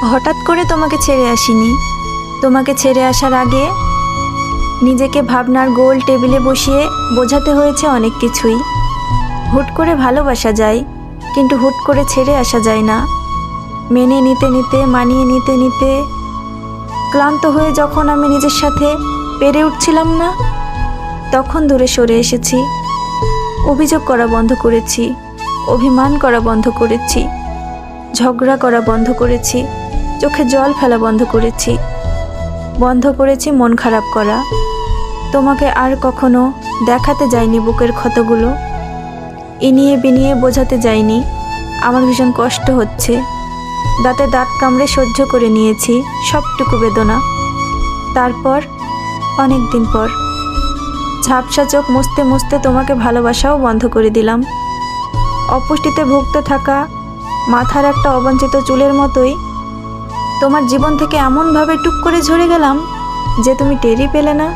হঠাৎ করে তোমাকে ছেড়ে আসিনি। তোমাকে ছেড়ে আসার আগে নিজেকে ভাবনার গোল টেবিলে বসিয়ে বোঝাতে হয়েছে অনেক কিছুই। হুট করে ভালোবাসা যায়, কিন্তু হুট করে ছেড়ে আসা যায় না। মেনে নিতে নিতে, মানিয়ে নিতে নিতে ক্লান্ত হয়ে যখন আমি নিজের সাথে পেরে উঠছিলাম না, তখন দূরে সরে এসেছি। অভিযোগ করা বন্ধ করেছি, অভিমান করা বন্ধ করেছি, ঝগড়া করা বন্ধ করেছি, চোখে জল ফেলা বন্ধ করেছি, মন খারাপ করা। তোমাকে আর কখনো দেখাতে যাইনি বুকের ক্ষতগুলো, ইনিয়ে বিনিয়ে বোঝাতে যাইনি আমার ভীষণ কষ্ট হচ্ছে। দাঁতে দাঁত কামড়ে সহ্য করে নিয়েছি সবটুকু বেদনা। তারপর অনেক দিন পর ঝাপসা চোখ মুছতে মুছতে তোমাকে ভালোবাসাও বন্ধ করে দিলাম। অপুষ্টিতে ভুগতে থাকা মাথার একটা অবাঞ্ছিত চুলের মতোই তোমার জীবন থেকে এমনভাবে টুক করে ঝরে গেলাম যে তুমি টেরই পেলে না।